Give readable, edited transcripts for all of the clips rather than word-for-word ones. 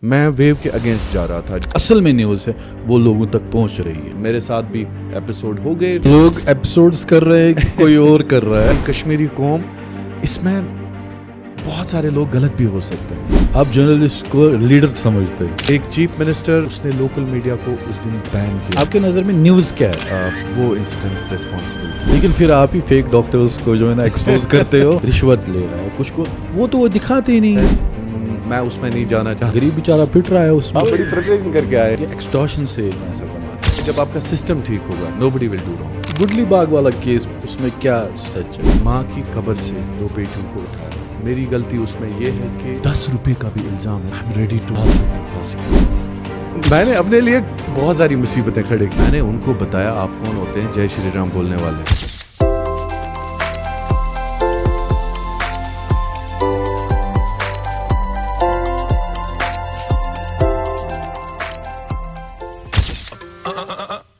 میں ویو کے اگینسٹ جا رہا تھا. اصل میں نیوز ہے وہ لوگوں تک پہنچ رہی ہے. میرے ساتھ بھی ایپیسوڈ ہو گئے, لوگ ایپیسوڈز کر رہے ہیں, کوئی اور کر رہا ہے. کشمیری قوم, اس میں بہت سارے لوگ غلط بھی ہو سکتے ہیں. آپ جرنلسٹ کو لیڈر سمجھتے ہیں. ایک چیف منسٹر, اس نے لوکل میڈیا کو اس دن بین کیا. آپ کے نظر میں نیوز کیا ہے؟ وہ انسیڈنٹس ریسپانسبل. لیکن پھر آپ ہی فیک ڈاکٹرز کو جو ہے نا ایکسپوز کرتے ہو. رشوت لے رہا ہے کچھ کو, وہ دکھاتے ہی نہیں ہے. میں اس میں نہیں جانا چاہتا. غریب بیچارہ پٹ رہا ہے اس میں. آپ بڑی پریپریشن کر کے آئے. ایکسٹورشن سے پیسہ کماتے ہیں. جب آپ کا سسٹم ٹھیک ہوگا, nobody will do wrong. گڈلی باغ والا کیس, اس میں کیا سچ ہے؟ ماں کی قبر سے 2 بیٹیوں کو اٹھایا. میری غلطی اس میں یہ ہے کہ 10 روپے کا بھی الزام ہے. I'm ready to پھانسی. میں نے اپنے لیے بہت ساری مصیبتیں کھڑے کی. میں نے ان کو بتایا آپ کون ہوتے ہیں, جے شری رام بولنے والے.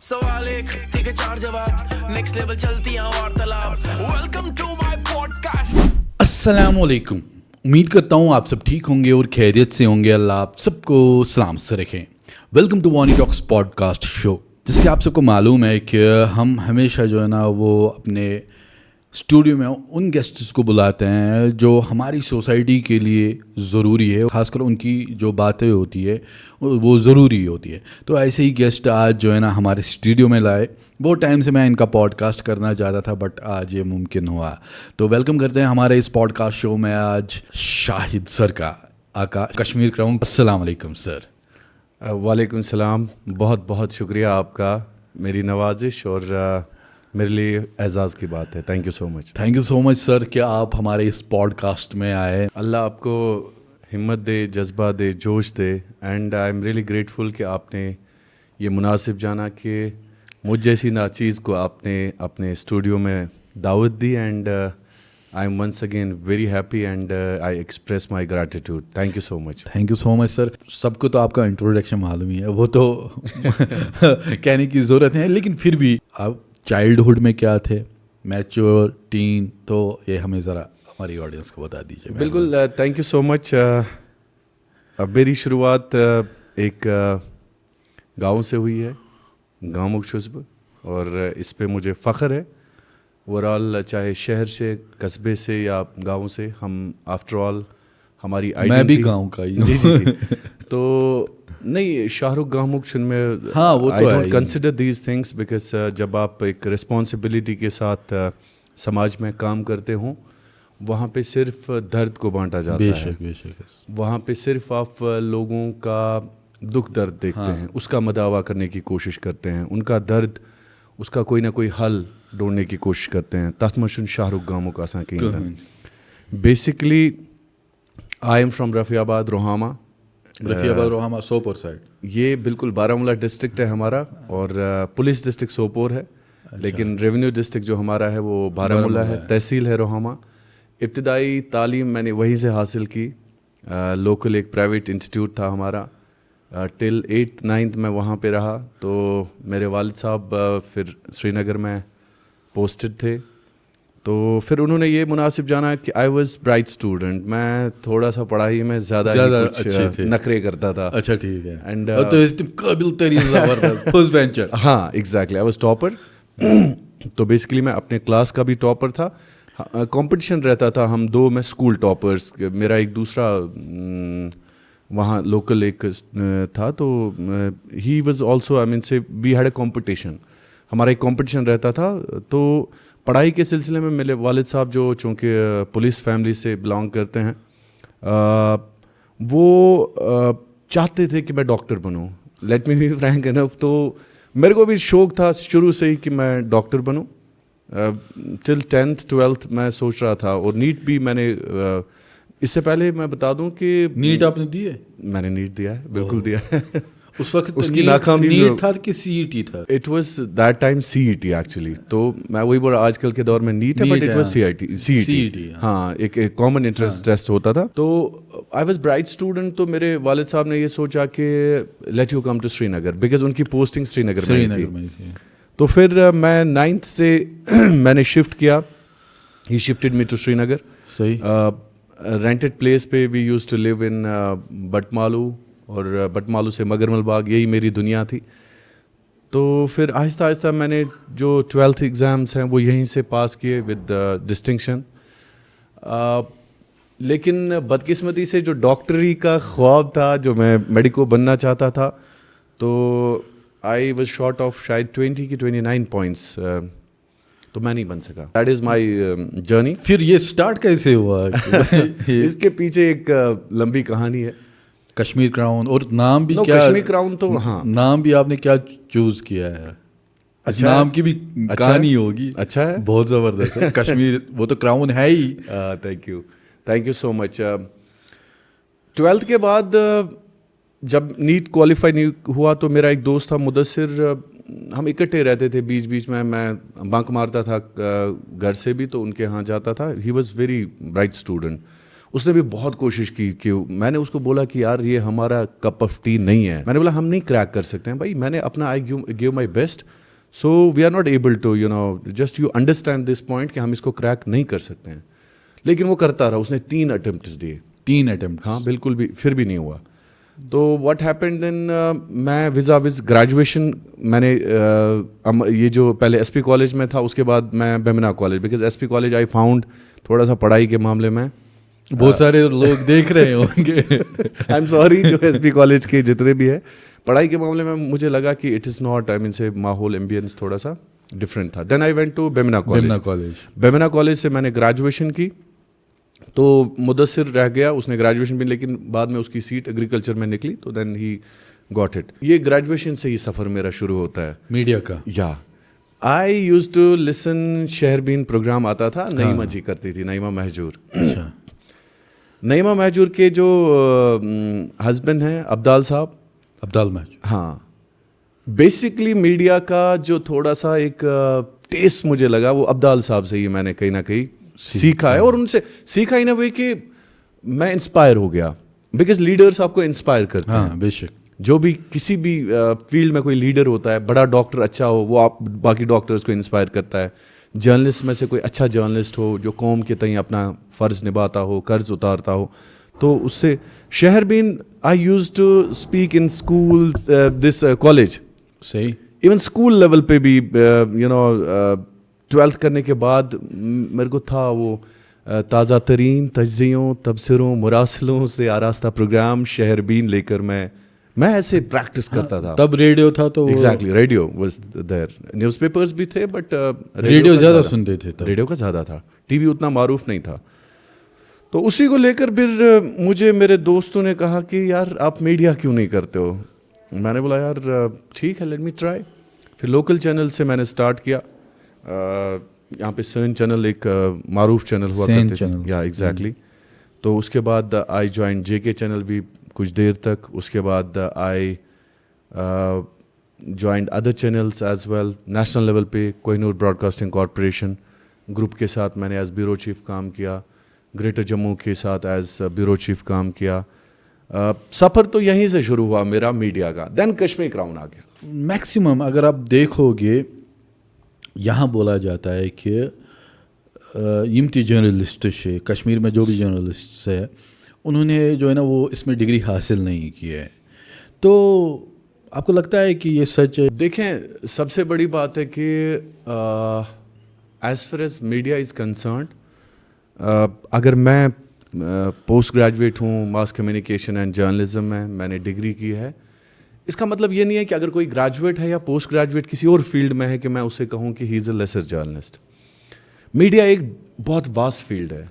سوال ایک ٹھیک ہے 4 جواب, نیکسٹ لیول چلتی ہیں وارتالاب. Welcome to my podcast. السلام علیکم. امید کرتا ہوں آپ سب ٹھیک ہوں گے اور خیریت سے ہوں گے. اللہ آپ سب کو سلام سے رکھیں. Welcome to Wani talks podcast show. جس کہ آپ سب کو معلوم ہے کہ ہم ہمیشہ جو ہے نا وہ اپنے اسٹوڈیو میں ان گیسٹس کو بلاتے ہیں جو ہماری سوسائٹی کے لیے ضروری ہے. خاص کر ان کی جو باتیں ہوتی ہے وہ ضروری ہوتی ہے. تو ایسے ہی گیسٹ آج جو ہے نا ہمارے اسٹوڈیو میں لائے. بہت ٹائم سے میں ان کا پوڈ کاسٹ کرنا چاہتا تھا, بٹ آج یہ ممکن ہوا. تو ویلکم کرتے ہیں ہمارے اس پوڈ کاسٹ شو میں آج شاہد سر کا آقا کشمیر کراؤن. السلام علیکم سر. وعلیکم السلام. بہت بہت شکریہ آپ کا, میری نوازش اور میرے لیے اعزاز کی بات ہے. Thank you so much. Thank you so much sir کہ آپ ہمارے اس پوڈ کاسٹ میں آئے. اللہ آپ کو ہمت دے, جذبہ دے, جوش دے. And I am really grateful کہ آپ نے یہ مناسب جانا کہ مجھ جیسی ناچیز کو آپ نے اپنے اسٹوڈیو میں دعوت دی. And I am once again very happy and I express my gratitude. Thank you so much. Thank you so much sir. سب کو تو آپ کا انٹروڈکشن معلوم ہی ہے, وہ تو کہنے کی ضرورت ہے. لیکن پھر بھی آپ چائلڈہڈ میں کیا تھے, میچور, ٹین, تو یہ ہمیں ذرا ہماری آڈینس کو بتا دیجیے. بالکل, تھینک یو سو مچ. میری شروعات ایک گاؤں سے ہوئی ہے, گاؤں مکشزب, اور اس پہ مجھے فخر ہے. اوور آل چاہے شہر سے, قصبے سے یا گاؤں سے, ہم آفٹر آل ہماری میں بھی گاؤں کا ہی ہوں. جی جی جی. تو نہیں, شاہ رخ گاؤں مکشن میں ہاں وہ I don't consider these things because جب آپ ایک رسپانسبلٹی کے ساتھ سماج میں کام کرتے ہوں, وہاں پہ صرف درد کو بانٹا جاتا ہے. بے شک. وہاں پہ صرف آپ لوگوں کا دکھ درد دیکھتے ہیں, اس کا مداوا کرنے کی کوشش کرتے ہیں, ان کا درد, اس کا کوئی نہ کوئی حل ڈھونڈنے کی کوشش کرتے ہیں. تحت مشن شاہ رخ گاموں کا آسان کہ basically I am from Rafi آباد روہامہ. رفیع آباد روہامہ سوپور سائڈ. یہ بالکل بارہمولہ ڈسٹرکٹ ہے ہمارا, اور پولیس ڈسٹرکٹ سوپور ہے. لیکن ریونیو ڈسٹرکٹ جو ہمارا ہے وہ بارہمولہ ہے, تحصیل ہے روہامہ. ابتدائی تعلیم میں نے وہیں سے حاصل کی. لوکل ایک پرائیویٹ انسٹیٹیوٹ تھا ہمارا. ٹل 8th 9th میں وہاں پہ رہا. تو میرے والد صاحب پھر سری نگر میں پوسٹڈ تھے, تو پھر انہوں نے یہ مناسب جانا کہ آئی واز برائٹ اسٹوڈنٹ. میں تھوڑا سا پڑھائی میں زیادہ کچھ نخرے کرتا تھا. اچھا ٹھیک ہے. اینڈ قابل ترین زبردست فرسٹ بینچر. ہاں ایگزیکٹلی, آئی واز ٹاپر. تو بیسکلی میں اپنے کلاس کا بھی ٹاپر تھا. کمپٹیشن رہتا تھا, ہم 2 میں اسکول ٹاپرس. میرا ایک دوسرا وہاں لوکل ایک تھا, تو he was also, I mean سے وی ہیڈ اے کمپٹیشن. ہمارا ایک کمپٹیشن رہتا تھا. تو پڑھائی کے سلسلے میں میرے والد صاحب جو چونکہ پولیس فیملی سے بلانگ کرتے ہیں, وہ چاہتے تھے کہ میں doctor Bannu. Let me be Frank انف. تو میرے کو بھی شوق تھا شروع سے ہی کہ میں ڈاکٹر بنوں. ٹل 10th 12th میں سوچ رہا تھا, اور نیٹ بھی میں نے, اس سے پہلے میں بتا دوں کہ نیٹ آپ نے دی ہے؟ میں نے نیٹ دیا ہے, بالکل دیا ہے. اس وقت اس کی ناکامی نیٹ تھا کہ سی ای ٹی تھا؟ It was that time C E T actually. تو میں وہی بول رہا, آج کل کے دور میں نیٹ ہے, but it was C E T. ہاں, ایک کامن انٹرنس ٹیسٹ ہوتا تھا. تو آئی واز برائٹ اسٹوڈنٹ. تو میرے والد صاحب نے یہ سوچا کہ let you come to Srinagar, because ان کی پوسٹنگ سری نگر میں تھی. تو پھر میں 9th سے میں نے شفٹ کیا. He shifted me to Srinagar. صحیح. رینٹڈ پلیس پہ we used to live in Batmaloo, اور بٹ مالو سے مگرمل باغ, یہی میری دنیا تھی. تو پھر آہستہ آہستہ میں نے جو 12th ایگزامس ہیں وہ یہیں سے پاس کیے ود ڈسٹنکشن. لیکن بدقسمتی سے جو ڈاکٹری کا خواب تھا, جو میں میڈیکو بننا چاہتا تھا, تو آئی واز شارٹ آف شاید 20 کی 29 پوائنٹس, تو میں نہیں بن سکا. That is my journey. پھر یہ سٹارٹ کیسے ہوا؟ اس کے پیچھے ایک لمبی کہانی ہے. کشمیر کراؤن, اور نام بھی نو کیا؟ کشمیر کراؤن تو ہاں, نام بھی آپ نے کیا چوز کیا ہے؟ اچھا نام کی بھی کہانی ہوگی. اچھا ہے, بہت زبردست ہے. کشمیر وہ تو کراؤن ہے ہی. Thank you so much. 12th کے بعد جب نیٹ کوالیفائی نہیں ہوا تو میرا ایک دوست تھا مدثر, ہم اکٹھے رہتے تھے. بیچ بیچ میں بنک مارتا تھا گھر سے بھی, تو ان کے ہاں جاتا تھا. He was very bright student. اس نے بھی بہت کوشش کی کہ میں نے اس کو بولا کہ یار یہ ہمارا کپ آف ٹی نہیں ہے. میں نے بولا ہم نہیں کریک کر سکتے ہیں بھائی, میں نے اپنا I gave my best, so we are not able to just you understand this point کہ ہم اس کو کریک نہیں کر سکتے ہیں. لیکن وہ کرتا رہا. اس نے 3 اٹمپٹس دیے. 3 اٹمپٹ؟ ہاں بالکل بھی, پھر بھی نہیں ہوا. تو واٹ ہیپنڈ دین, میں وز گریجویشن میں نے یہ جو پہلے ایس پی کالج میں تھا, اس کے بعد میں Bemina college, because S P college I found تھوڑا سا پڑھائی کے معاملے میں بہت سارے لوگ دیکھ رہے ہوں گے. آئی ایم سوری, جو ایس پی کالج کے جتنے بھی ہے, پڑھائی کے معاملے میں مجھے لگا کہ it is not, I mean سے ماحول ایمبینس تھوڑا سا ڈفرینٹ تھا. Then I went to Bemina college. Bemina college سے میں نے گریجویشن کی. تو مدثر رہ گیا, اس نے گریجویشن بھی, لیکن بعد میں اس کی سیٹ ایگریکلچر میں نکلی, تو دین ہی گاٹ اٹ. یہ گریجویشن سے ہی سفر میرا شروع ہوتا ہے میڈیا کا. یا آئی یوز ٹو لسن شہربین پروگرام آتا تھا, نعیمہ جی کرتی تھی, نعیمہ مہجور. اچھا. نعیمہ مہجور کے جو ہسبینڈ ہیں عبدال صاحب, عبدال مہجور, ہاں, بیسکلی میڈیا کا جو تھوڑا سا ایک ٹیسٹ مجھے لگا وہ عبدال صاحب سے ہی میں نے کہیں نہ کہیں سیکھا ہے. اور ان سے سیکھا ہی نہ ہوئی کہ میں انسپائر ہو گیا, بیکاز لیڈرس آپ کو انسپائر کرتے ہیں. ہاں بے شک. جو بھی کسی بھی فیلڈ میں کوئی لیڈر ہوتا ہے, بڑا ڈاکٹر اچھا ہو, وہ آپ باقی ڈاکٹرز کو انسپائر کرتا ہے. جرنلسٹ میں سے کوئی اچھا جرنلسٹ ہو جو قوم کے تئیں اپنا فرض نبھاتا ہو, قرض اتارتا ہو, تو اس سے شہربین I used to speak in school this college. صحیح. ایون اسکول لیول پہ بھی 12th کرنے کے بعد میرے کو تھا وہ تازہ ترین تجزیوں, تبصروں, مراسلوں سے آراستہ پروگرام شہربین لے کر میں ایسے پریکٹس کرتا تھا. تب ریڈیو تھا تو exactly radio was there. News papers بھی تھے, بٹ ریڈیو زیادہ سنتے تھے. ریڈیو کا زیادہ تھا, ٹی وی اتنا معروف نہیں تھا. تو اسی کو لے کر پھر مجھے میرے دوستوں نے کہا کہ یار آپ میڈیا کیوں نہیں کرتے ہو. میں نے بولا یار ٹھیک ہے, لیٹ می ٹرائی. پھر لوکل چینل سے میں نے اسٹارٹ کیا. یہاں پہ سین چینل ایک معروف چینل ہوا کرتے تھے. یا ایگزیکٹلی. تو اس کے بعد آئی جوائن جے کے چینل بھی کچھ دیر تک. اس کے بعد I joined other channels as well. National level پہ Koh Noor broadcasting corporation group کے ساتھ میں نے ایز بیورو چیف کام کیا. گریٹر جموں کے ساتھ ایز بیورو چیف کام کیا. سفر تو یہیں سے شروع ہوا میرا میڈیا کا. دین کشمیر کراؤن آ گیا. میکسیمم اگر آپ دیکھو گے یہاں بولا جاتا ہے کہ یم تی جرنلسٹ سے کشمیر میں جو بھی جرنلسٹ ہے انہوں نے جو ہے نا وہ اس میں ڈگری حاصل نہیں کی ہے. تو آپ کو لگتا ہے کہ یہ سچ ہے؟ دیکھیں, سب سے بڑی بات ہے کہ as far as media is concerned, اگر میں پوسٹ گریجویٹ ہوں ماس کمیونیکیشن اینڈ جرنلزم میں نے ڈگری کی ہے, اس کا مطلب یہ نہیں ہے کہ اگر کوئی گریجویٹ ہے یا پوسٹ گریجویٹ کسی اور فیلڈ میں ہے کہ میں اسے کہوں کہ ہی از اے لیسر جرنلسٹ. میڈیا ایک بہت واسٹ فیلڈ ہے.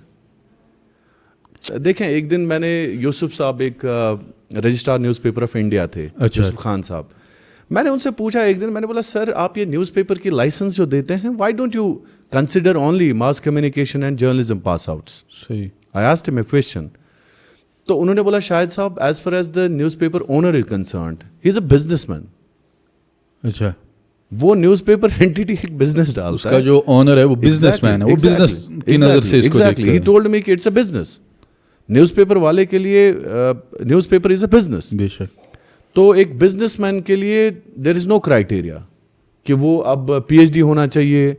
دیکھیں, ایک دن میں نے یوسف صاحب ایک registrar news paper of India تھے, یوسف خان صاحب, میں نے ان سے پوچھا ایک دن, میں نے بولا سر آپ یہ نیوز پیپر کی لائسنس جو دیتے ہیں, why don't you consider only mass communication and journalism pass outs. صحیح. آئی آسکڈ ہم اے کویسچن. تو انہوں نے بولا شاہد صاحب as far as the news paper owner is concerned, he is a business man. اچھا. وہ نیوز پیپر اینٹیٹی ایک بزنس ڈالتا ہے, اس کا جو اونر ہے وہ بزنس مین ہے, وہ بزنس کی نظر سے اس کو دیکھتا ہے. ہی ٹولڈ می کہ it's a business. Newspaper والے کے لیے newspaper is a business. بے شک. تو ایک بزنس مین کے لیے دیر از نو کرائٹیریا کہ وہ اب پی ایچ ڈی ہونا چاہیے,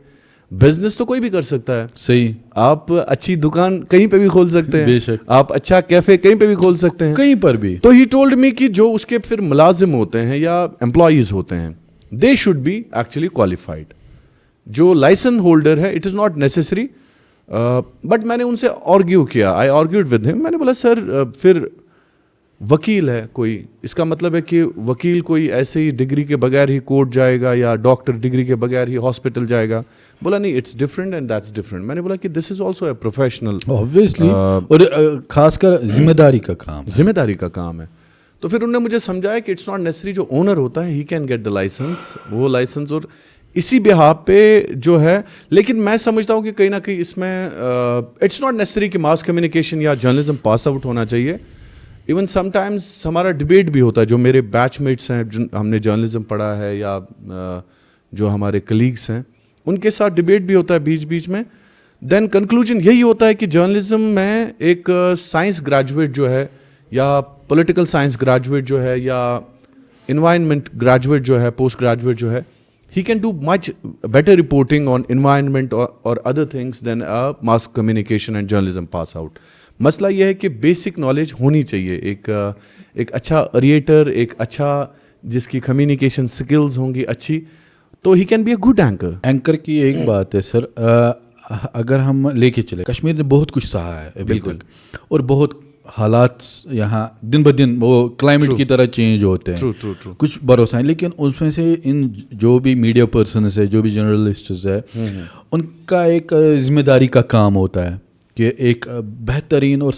बिजनेस तो कोई भी कर सकता है. सही. आप अच्छी दुकान कहीं पे भी खोल सकते हैं. बेशक. आप अच्छा कैफे कहीं पे भी खोल सकते हैं. कहीं पर भी. तो ही टोल्ड मी कि जो उसके फिर मुलाजिम होते हैं या एम्प्लॉइज होते हैं, they should be actually qualified. जो लाइसेंस होल्डर है, it is not necessary. But मैंने उनसे आर्ग्यू किया. आई आर्ग्यूड विद हिम. मैंने बोला सर फिर वकील है कोई, इसका मतलब है कि वकील कोई ऐसे ही डिग्री के बगैर ही कोर्ट जाएगा या डॉक्टर डिग्री के बगैर ही हॉस्पिटल जाएगा. बोला नहीं, it's different and that's different. मैंने बोला कि this is also a professional, obviously, और खासकर जिम्मेदारी का काम, जिम्मेदारी का काम है. तो फिर उन्होंने मुझे समझाया कि इट्स नॉट नेसेसरी. जो ओनर होता है he can get the licence, वो लाइसेंस, और इसी बिहाफ पे जो है. लेकिन मैं समझता हूँ कि कहीं ना कहीं इसमें इट्स नॉट नेसेसरी कि मास कम्युनिकेशन या जर्नलिज्म पास आउट होना चाहिए. इवन समटाइम्स हमारा डिबेट भी होता है. जो मेरे बैचमेट्स हैं, हमने जर्नलिज्म पढ़ा है, या जो हमारे कलीग्स हैं, उनके साथ डिबेट भी होता है बीच बीच में. देन कंक्लूजन यही होता है कि जर्नलिज्म में एक साइंस ग्रेजुएट जो है, या पॉलिटिकल साइंस ग्रेजुएट जो है, या इन्वायरमेंट ग्रेजुएट जो है, पोस्ट ग्रेजुएट जो है, he can do much better reporting on environment or other things than a mass communication and journalism pass out. मसला ये है कि बेसिक नॉलेज होनी चाहिए. एक अच्छा ऑरिएटर, एक अच्छा जिसकी कम्युनिकेशन स्किल्स होंगी अच्छी, तो he can be a good anchor. Anchor की एक बात है सर, अगर हम लेके चले, कश्मीर ने बहुत कुछ सहा है अभी तक, और बहुत हालात यहाँ दिन ब दिन वो क्लाइमेट की तरह चेंज होते हैं. ट्रू. कुछ भरोसा है, लेकिन उसमें से इन जो भी मीडिया पर्सन है, जो भी जर्नलिस्ट है, उनका एक जिम्मेदारी का काम होता है कि एक बेहतरीन और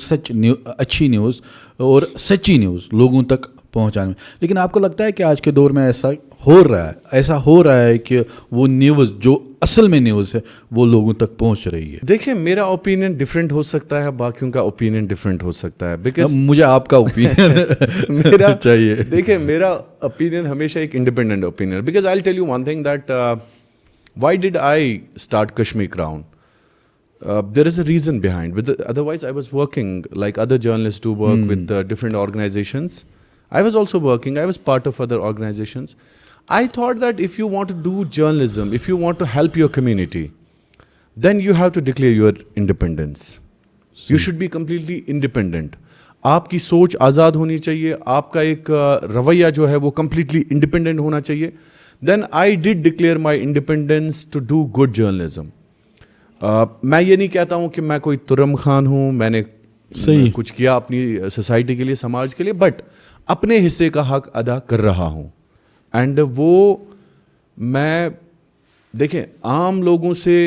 अच्छी न्यूज़ और सच्ची न्यूज़ लोगों तक पहुंचाने में. लेकिन आपको लगता है कि आज के दौर में ऐसा हो रहा है कि वो न्यूज़ जो असल में न्यूज़ है वो लोगों तक पहुंच रही है? देखिए, मेरा ओपिनियन डिफरेंट हो सकता है, बाकियों का ओपिनियन डिफरेंट हो सकता है. बिकॉज मुझे आपका ओपिनियन मेरा चाहिए. देखिए, मेरा ओपिनियन हमेशा एक independent opinion. Because I will tell you one thing that why did I start Kashmir Crown. There is a reason behind. Otherwise, I was working like other journalists do work with different organizations. I was also working. I was part of other organizations. I thought that if you want to do journalism, if you want to help your community, then you have to declare your independence. You should be completely independent. आपकी सोच आज़ाद होनी चाहिए. आपका एक रवैया जो है वो completely independent होना चाहिए. Then I did declare my independence to do good journalism. मैं ये नहीं कहता हूँ कि मैं कोई तुरम खान हूँ, मैंने कुछ किया अपनी सोसाइटी के लिए, समाज के लिए, बट अपने हिस्से का हक अदा कर रहा हूँ. एंड वो मैं देखें, आम लोगों से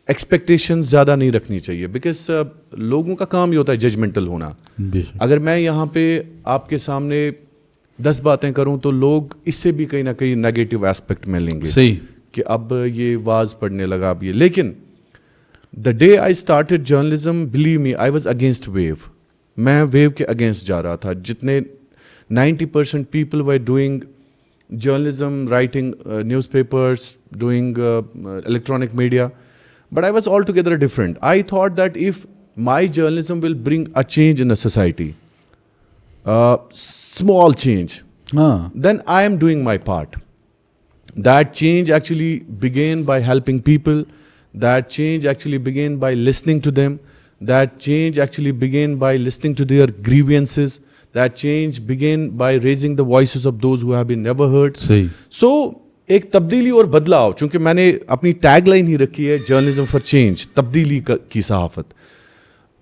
एक्सपेक्टेशंस ज़्यादा नहीं रखनी चाहिए. बिकॉज लोगों का काम ये होता है जजमेंटल होना. अगर मैं यहाँ पे आपके सामने 10 बातें करूँ तो लोग इससे भी कहीं ना कहीं नेगेटिव एस्पेक्ट में लेंगे. सही कि अब ये वाज पढ़ने लगा अब ये. लेकिन the day I started journalism, believe me, I was against wave. मैं वेव के अगेंस्ट जा रहा था. जितने 90% people were doing journalism, writing newspapers, doing electronic media, but I was all together different. I thought that if my journalism will bring a change in the society, small change, then I am doing my part. That change actually began by helping people. That change actually began by listening to them. That change actually began by listening to their grievances. That change began by raising the voices of those who have been never heard. So एक तब्दीली और बदलाव, चूंकि मैंने अपनी tagline ही रखी है journalism for change, तब्दीली की सहाफत.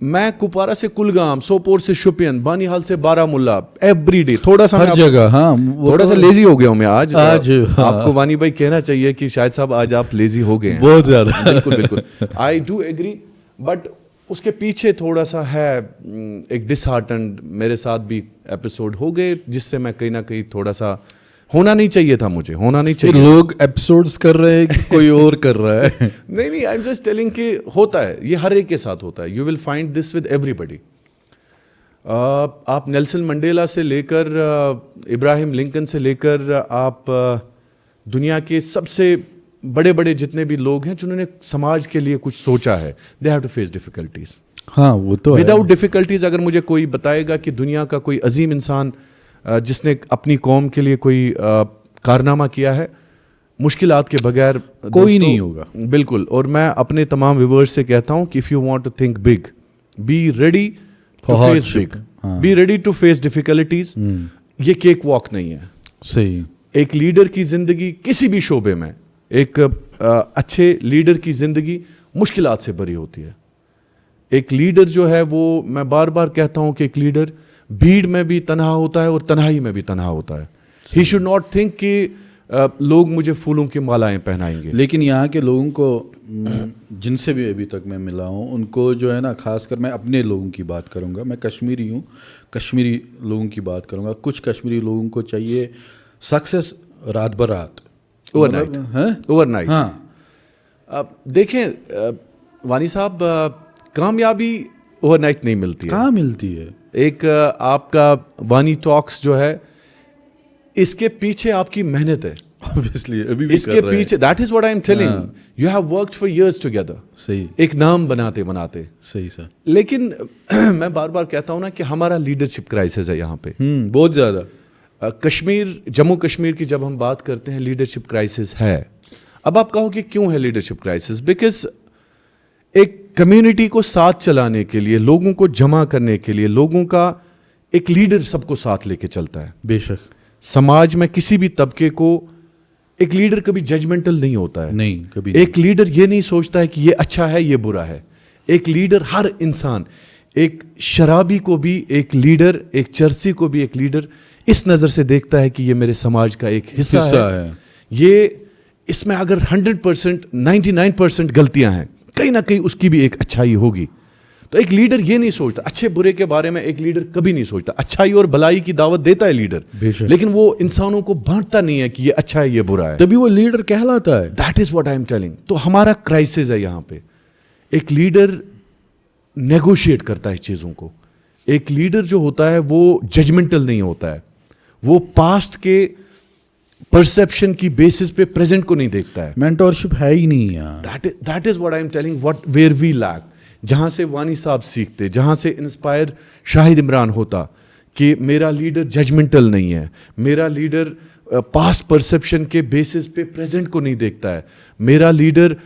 मैं कुपवारा से कुलगाम, सोपोर से शुपियन, बानीहाल से बारामुल्ला, एवरी डे थोड़ा सा हर जगह. हाँ, थोड़ा सा लेजी हो गया हूँ मैं आज. आपको वानी भाई कहना चाहिए कि शायद साहब आज आप लेजी हो गए हैं बहुत ज़्यादा. बिल्कुल. आई डू एग्री, बट उसके पीछे थोड़ा सा है एक डिसहार्टन. मेरे साथ भी एपिसोड हो गए जिससे मैं कहीं ना कहीं थोड़ा सा, होना नहीं चाहिए था, मुझे होना नहीं चाहिए. लोग एपिसोड्स कर रहे हैं, कोई और कर रहा है. नहीं, आई एम जस्ट टेलिंग कि होता है, ये हर एक के साथ होता है. You will find this with everybody. आप नेल्सन मंडेला से लेकर इब्राहिम लिंकन से लेकर आप दुनिया के सबसे बड़े बड़े जितने भी लोग हैं जिन्होंने समाज के लिए कुछ सोचा है, they have to face difficulties. हाँ, वो तो विदाउट डिफिकल्टीज अगर मुझे कोई बताएगा कि दुनिया का कोई अजीम इंसान जिसने अपनी कौम के लिए कोई कारनामा किया है, मुश्किलात के बगैर कोई नहीं होगा. बिल्कुल. और मैं अपने तमाम व्यूअर्स से कहता हूँ कि if you want to think big, be ready to face big, be ready to face difficulties. ये केक वॉक नहीं है. सही. एक लीडर की ज़िंदगी किसी भी शोबे में, एक अच्छे लीडर की ज़िंदगी मुश्किलात से भरी होती है. एक लीडर जो है वो, मैं बार बार कहता हूँ कि एक लीडर भीड़ में भी तन्हा होता है और तन्हाई में भी तन्हा होता है. ही शुड नॉट थिंक कि लोग मुझे फूलों की मालाएं पहनाएंगे. लेकिन यहाँ के लोगों को जिनसे भी अभी तक मैं मिला हूँ, उनको जो है ना, खासकर मैं अपने लोगों की बात करूँगा, मैं कश्मीरी हूँ, कश्मीरी लोगों की बात करूँगा. कुछ कश्मीरी लोगों को चाहिए सक्सेस रात बर रात, ओवरनाइट. ओवरनाइट. हाँ. अब देखें वानी साहब, कामयाबी ओवरनाइट नहीं मिलती है. कहाँ मिलती है? एक आपका वानी टॉक्स जो है, इसके पीछे आपकी मेहनत है. Obviously, अभी भी इसके कर रहे पीछे, that is what I am telling, you have worked for years together. सही. एक नाम बनाते बनाते. सही सर. लेकिन मैं बार बार कहता हूं ना कि हमारा लीडरशिप क्राइसिस है यहाँ पे. बहुत ज़्यादा. कश्मीर, जम्मू कश्मीर की जब हम बात करते हैं, लीडरशिप क्राइसिस है. अब आप कहो कि क्यों है लीडरशिप क्राइसिस? बिकॉज एक कम्युनिटी को साथ चलाने के लिए, लोगों को जमा करने के लिए, लोगों का एक लीडर सबको साथ लेके चलता है. बेशक. समाज में किसी भी तबके को एक लीडर कभी जजमेंटल नहीं होता है. नहीं, कभी एक लीडर ये नहीं सोचता है कि ये अच्छा है, ये बुरा है. एक लीडर, हर इंसान, एक शराबी को भी एक लीडर, एक चर्सी को भी एक लीडर इस नज़र से देखता है कि ये मेरे समाज का एक हिस्सा है. ये, इसमें अगर 100%, 99% गलतियां हैं, कहीं ना कहीं उसकी भी एक अच्छाई होगी. तो एक लीडर ये नहीं सोचता, अच्छे बुरे के बारे में एक लीडर कभी नहीं सोचता. अच्छाई और भलाई की दावत देता है लीडर, लेकिन वो इंसानों को बांटता नहीं है कि ये अच्छा है, ये बुरा है. तभी वो लीडर कहलाता है. That is what I am telling. तो हमारा क्राइसिस है यहाँ पे. एक लीडर नेगोशिएट करता है चीज़ों को. एक लीडर जो होता है वो जजमेंटल नहीं होता है. वो पास्ट के परसेप्शन की बेसिस पे प्रेजेंट को नहीं देखता है. मेंटरशिप है ही नहीं यार. That is what I am telling, what were we lack. जहाँ से वानी साहब सीखते, जहाँ से इंस्पायर शाहिद इमरान होता कि मेरा लीडर जजमेंटल नहीं है, मेरा लीडर पास्ट परसेप्शन के बेसिस पे प्रेजेंट को नहीं देखता है, मेरा लीडर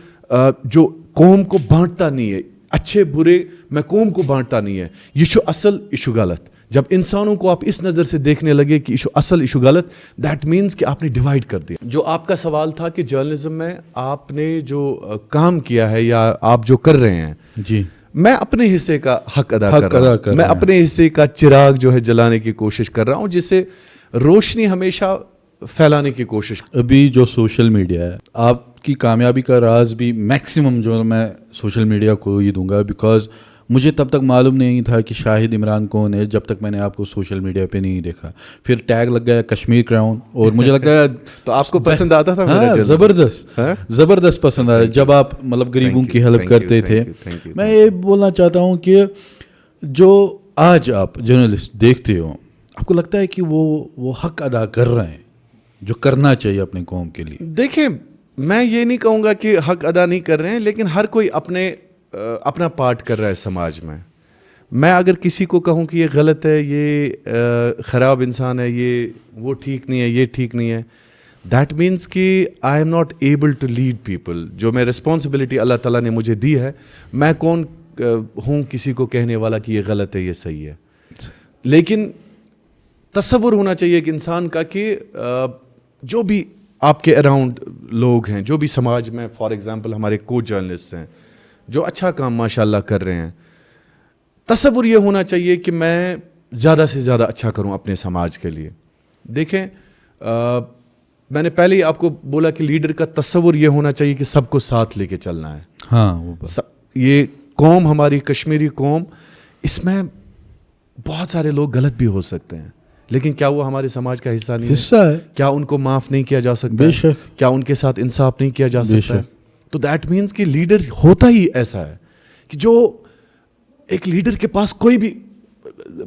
जो कौम को बांटता नहीं है, अच्छे बुरे मैं कौम को बांटता नहीं है. इशू असल, इशू गलत. जब इंसानों को आप इस नज़र से देखने लगे कि इशू असल, इशू गलत, दैट मीन्स कि आपने डिवाइड कर दिया. जो आपका सवाल था कि जर्नलिज्म में आपने जो काम किया है या आप जो कर रहे हैं, जी, मैं अपने हिस्से का हक अदा कर रहा हूं. मैं अपने हिस्से का चिराग जो है जलाने की कोशिश कर रहा हूं, जिससे रोशनी हमेशा फैलाने की कोशिश. अभी जो सोशल मीडिया है, आपकी कामयाबी का राज भी मैक्सिमम जो मैं सोशल मीडिया को ही दूंगा, बिकॉज मुझे तब तक मालूम नहीं था कि शाहिद इमरान कौन है जब तक मैंने आपको सोशल मीडिया पे नहीं देखा. फिर टैग लग गया कश्मीर क्राउन, और मुझे लग गया तो आपको पसंद आता था. हाँ, ज़बरदस्त पसंद आया जब आप मतलब गरीबों की हेल्प करते थे. मैं ये बोलना चाहता हूँ कि जो आज आप जर्नलिस्ट देखते हो, आपको लगता है कि वो हक अदा कर रहे हैं जो करना चाहिए अपने कौम के लिए? देखिए, मैं ये नहीं कहूँगा कि हक अदा नहीं कर रहे हैं, लेकिन हर कोई अपना पार्ट कर रहा है समाज में. मैं अगर किसी को कहूँ कि ये गलत है, ये ख़राब इंसान है, ये वो ठीक नहीं है, ये ठीक नहीं है, दैट मीन्स कि I am not able to lead people. जो मैं रिस्पॉन्सिबिलिटी अल्लाह ताला ने मुझे दी है, मैं कौन हूँ किसी को कहने वाला कि ये गलत है, ये सही है. लेकिन तसव्वुर होना चाहिए एक इंसान का कि जो भी आपके अराउंड लोग हैं, जो भी समाज में, फॉर एग्जांपल हमारे को जर्नलिस्ट हैं जो अच्छा काम माशाल्लाह कर रहे हैं, तसव्वुर ये होना चाहिए कि मैं ज़्यादा से ज़्यादा अच्छा करूं अपने समाज के लिए. देखें, मैंने पहले ही आपको बोला कि लीडर का तसव्वुर ये होना चाहिए कि सबको साथ लेके चलना है. हाँ, ये कौम, हमारी कश्मीरी कौम, इसमें बहुत सारे लोग गलत भी हो सकते हैं, लेकिन क्या वो हमारे समाज का हिस्सा नहीं है? क्या उनको माफ़ नहीं किया जा सकता है? क्या उनके साथ इंसाफ नहीं किया जा सकता है? तो दैट मीन्स कि लीडर होता ही ऐसा है कि जो एक लीडर के पास कोई भी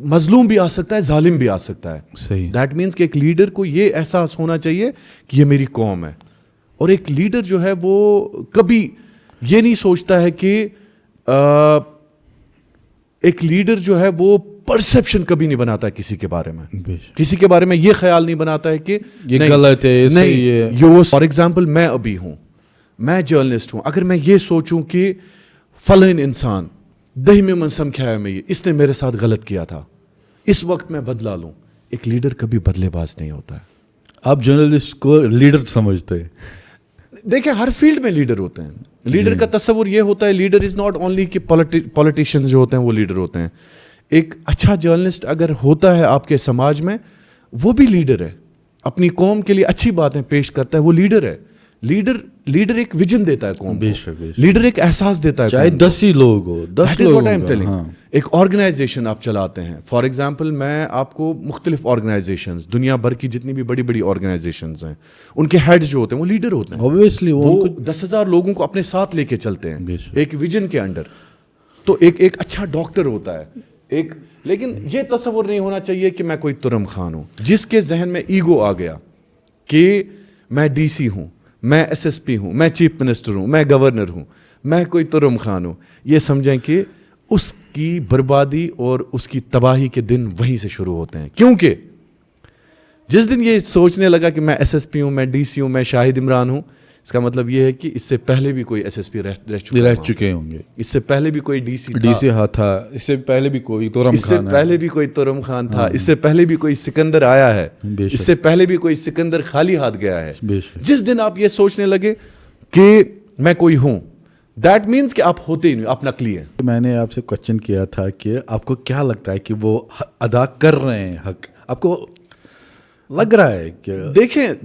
मजलूम भी आ सकता है, जालिम भी आ सकता है. सही. दैट मीन्स कि एक लीडर को ये एहसास होना चाहिए कि ये मेरी कौम है. और एक लीडर जो है वो कभी ये नहीं सोचता है कि एक लीडर जो है वो परसेप्शन कभी नहीं बनाता है किसी के बारे में, बेशक। किसी के बारे में ये ख्याल नहीं बनाता है कि ये नहीं, गलत है, नहीं, सही है। ये फॉर एग्जाम्पल मैं अभी हूँ, मैं जर्नलिस्ट हूँ, अगर मैं ये सोचूं कि फलां इंसान 10वीं मनसंख्या में इसने मेरे साथ गलत किया था, इस वक्त मैं बदला लूं, एक लीडर कभी बदलेबाज नहीं होता है। आप जर्नलिस्ट को लीडर समझते हैं? देखिए हर फील्ड में लीडर होते हैं, लीडर का तस्वुर ये होता है, लीडर इज नॉट ओनली कि पॉलिटिशियंस जो होते हैं वो लीडर होते हैं। एक अच्छा जर्नलिस्ट अगर होता है आपके समाज में, वो भी लीडर है, अपनी कौम के लिए अच्छी बातें पेश करता है, वो लीडर है। लीडर एक विजन देता है कौम को, लीडर एक एहसास देता है, चाहे 10 ही लोग हो, 10 लोग हो। एक ऑर्गेनाइजेशन आप चलाते हैं, फॉर एग्जांपल मैं आपको मुख्तलिफ ऑर्गेनाइजेशंस, दुनिया भर की जितनी भी बड़ी बड़ी ऑर्गेनाइजेशंस हैं, उनके हेड्स जो होते हैं वो लीडर होते हैं। ऑब्वियसली वो 10,000 लोगों को अपने साथ लेके चलते हैं एक विजन के अंडर। तो एक अच्छा डॉक्टर होता है एक, लेकिन ये तस्वुर नहीं होना चाहिए कि मैं कोई तुरम खान हूँ, जिसके जहन में ईगो आ गया कि मैं डीसी हूँ, मैं एसएसपी हूँ, मैं चीफ मिनिस्टर हूँ, मैं गवर्नर हूँ, मैं कोई तुरम खान हूँ, ये समझें कि उसकी बर्बादी और उसकी तबाही के दिन वहीं से शुरू होते हैं। क्योंकि जिस दिन ये सोचने लगा कि मैं एसएसपी हूँ, मैं डीसी हूँ, मैं शाहिद इमरान हूँ, इसका मतलब ये है कि इससे पहले भी कोई एसएसपी रह चुके होंगे, इससे पहले भी कोई डीसी था, इससे पहले भी कोई तुरम खान, इससे पहले भी कोई तुरम खान था, इससे पहले भी कोई सिकंदर आया है, इससे पहले भी कोई सिकंदर खाली हाथ गया है। जिस दिन आप ये सोचने लगे कि मैं कोई हूं, दैट मीन्स कि आप होते ही नहीं, आप नकली हैं। मैंने आपसे क्वेश्चन किया था कि आपको क्या लगता है कि वो अदा कर रहे हैं हक, आपको लग रहा है कि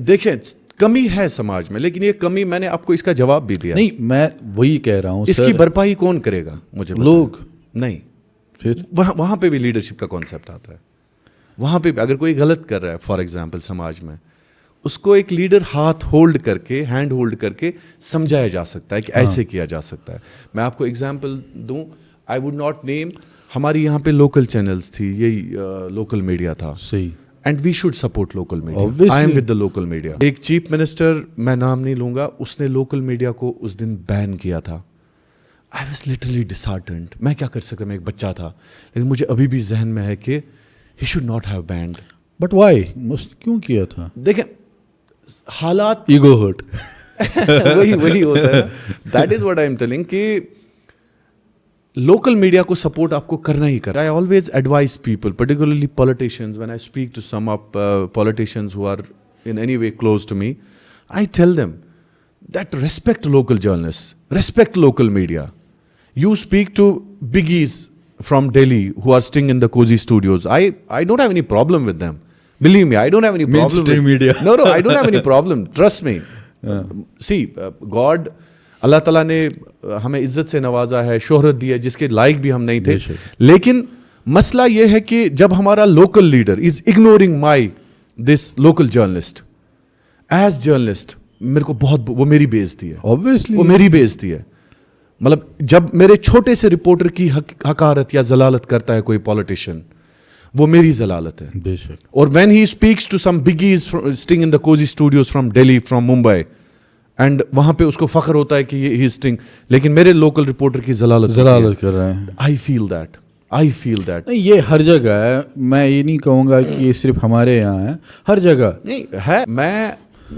देखें कमी है समाज में, लेकिन ये कमी मैंने आपको इसका जवाब भी दिया। नहीं, मैं वही कह रहा हूँ, इसकी भरपाई कौन करेगा मुझे लोग नहीं, फिर वहां पे भी लीडरशिप का कॉन्सेप्ट आता है। वहां पे भी अगर कोई गलत कर रहा है फॉर एग्जांपल समाज में, उसको एक लीडर हाथ होल्ड करके, हैंड होल्ड करके समझाया जा सकता है कि ऐसे किया जा सकता है। मैं आपको एग्जांपल दूं, आई वुड नॉट नेम, हमारी यहाँ पे लोकल चैनल्स थी, यही लोकल मीडिया था, सही, and we should support local media, I am with the local media. एक चीफ मिनिस्टर, मैं नाम नहीं लूंगा, उसने लोकल मीडिया को उस दिन बैन किया था। आई वॉज लिटरली डिसहार्टेंड, मैं क्या कर सकता, मैं एक बच्चा था, लेकिन मुझे अभी भी जहन में है कि he should not have banned. But why, क्यों किया था? देखें हालात, ईगो हर्ट वही होता है। That is what I am telling कि लोकल मीडिया को सपोर्ट आपको करना ही करना। I always advise people, particularly politicians, when I speak to some of politicians who are in any way close to me, I tell them that respect local journalist, respect local media. You speak to biggies from Delhi who are staying in the cozy studios. I don't have any problem with them. Believe me, I don't have any problem Mainstream media. No, I don't have any problem. Trust me. See, God, अल्लाह ताला ने हमें इज्जत से नवाजा है, शोहरत दी है, जिसके लायक भी हम नहीं थे। लेकिन मसला ये है कि जब हमारा local leader is ignoring my this local journalist, as journalist मेरे को बहुत, वो मेरी बेइज्जती है। Obviously. वो मेरी बेइज्जती है। मतलब जब मेरे छोटे से रिपोर्टर की हकारत या जलालत करता है कोई पॉलिटिशियन, वो मेरी जलालत है। बेशक। और when he speaks to some biggies sitting in the cosy studios from Delhi, from Mumbai, and वहां पे उसको फख्र होता है कि ये ही स्टिंग, लेकिन मेरे लोकल रिपोर्टर की जलालत कर रहे हैं। I feel that. नहीं, ये हर जगह है, मैं ये नहीं कहूँगा कि ये सिर्फ हमारे यहाँ है, हर जगह नहीं है।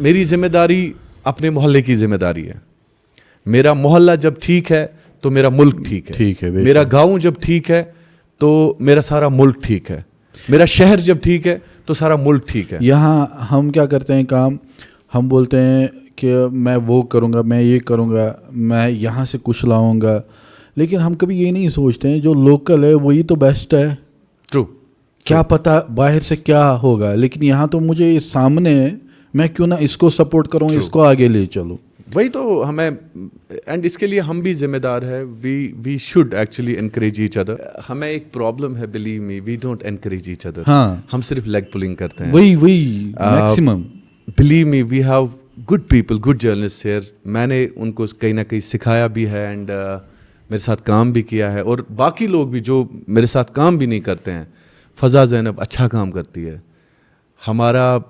मेरी जिम्मेदारी अपने मोहल्ले की जिम्मेदारी है। मेरा मोहल्ला जब ठीक है तो मेरा मुल्क ठीक है। मेरा गांव जब ठीक है तो मेरा सारा मुल्क ठीक है। मेरा शहर जब ठीक है तो सारा मुल्क ठीक है। यहाँ हम क्या करते हैं काम, हम बोलते हैं कि मैं वो करूँगा, मैं ये करूँगा, मैं यहाँ से कुछ लाऊंगा, लेकिन हम कभी ये नहीं सोचते हैं जो लोकल है वही तो बेस्ट है। ट्रू। क्या पता बाहर से क्या होगा, लेकिन यहाँ तो मुझे सामने है, मैं क्यों ना इसको सपोर्ट करूँ, इसको आगे ले चलूँ। वही तो हमें, एंड इसके लिए हम भी जिम्मेदार है। We should actually encourage each other. हमें एक प्रॉब्लम है, believe me, we don't encourage each other. हाँ, हम सिर्फ लेग पुलिंग करते हैं। वही maximum. Believe me, we have good people, good journalist here. मैंने उनको कहीं ना कहीं सिखाया भी है, एंड मेरे साथ काम भी किया है, और बाकी लोग भी जो मेरे साथ काम भी नहीं करते हैं। फजा ज़ैनब अच्छा काम करती है, हमारा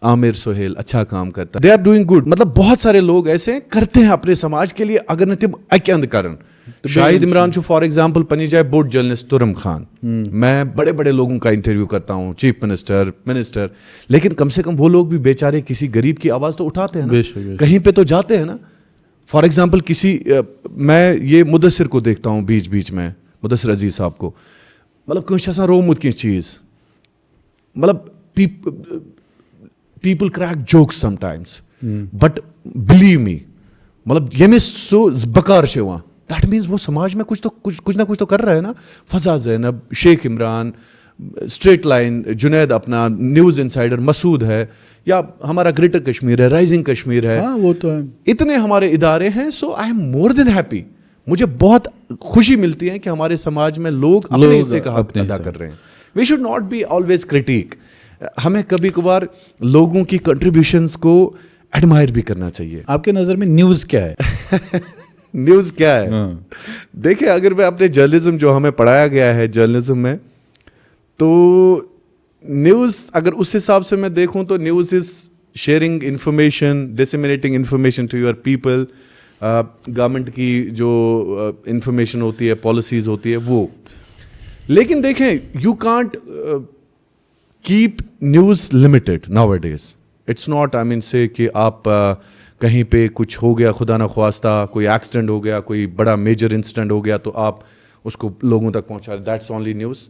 आमिर सोहेल अच्छा काम करता है, दे आर डूइंग गुड। मतलब बहुत सारे लोग ऐसे करते हैं अपने समाज के लिए अगरनतिम अक्यंद करन شاہد عمران چھُ فار ایگزامپل پننہِ جایہِ بوٚڑ جرنلسٹ تُرم خان, میں بڑے بڑے لوگوں کا انٹرویو کرتا ہوں, چیف منسٹر, لیکن کم سے کم وہ لوگ بھی بیچارے کسی غریب کی آواز تو اٹھاتے ہیں نا, کہیں پہ تو جاتے ہیں نا. فار ایگزامپل کسی, میں یہ مدثر کو دیکھتا ہوں بیچ میں, مدثر عزیز صاحب کو, مطلب کٲنٛسہِ چھِ آسان روومُت کینٛہہ چیٖز, مطلب people crack jokes sometimes, but believe me, مطلب ییٚمِس سُہ بکار چھُ یِوان, دیٹ مینز وہ سماج میں کچھ نہ کچھ تو کر رہا ہے نا. فضا زینب, شیخ عمران, اسٹریٹ لائن, جنید اپنا, نیوز انسائڈر, مسعود ہے, یا ہمارا گریٹر کشمیر ہے, رائزنگ کشمیر ہے, وہ تو ہے, اتنے ہمارے ادارے ہیں. سو I am more than happy, مجھے بہت خوشی ملتی ہے کہ ہمارے سماج میں لوگ اپنے حصے کا حق ادا کر رہے ہیں. We should not be always critic, ہمیں کبھی کبھار لوگوں کی کنٹریبیوشنس کو ایڈمائر بھی کرنا چاہیے. آپ کے نظر میں نیوز کیا ہے؟ نیوز کیا ہے؟ دیکھیں, اگر میں اپنے جرنلزم جو ہمیں پڑھایا گیا ہے جرنلزم میں, تو نیوز اگر اس حساب سے میں دیکھوں تو news is sharing information, disseminating information to your people. Government کی جو انفارمیشن ہوتی ہے, پالیسیز ہوتی ہے وہ. لیکن دیکھیں, you can't keep news limited nowadays. It's not, I mean سے کہ آپ کہیں پہ کچھ ہو گیا, خدا نخواستہ کوئی ایکسیڈنٹ ہو گیا, کوئی بڑا میجر انسیڈنٹ ہو گیا, تو آپ اس کو لوگوں تک پہنچا رہے, دیٹس اونلی نیوز.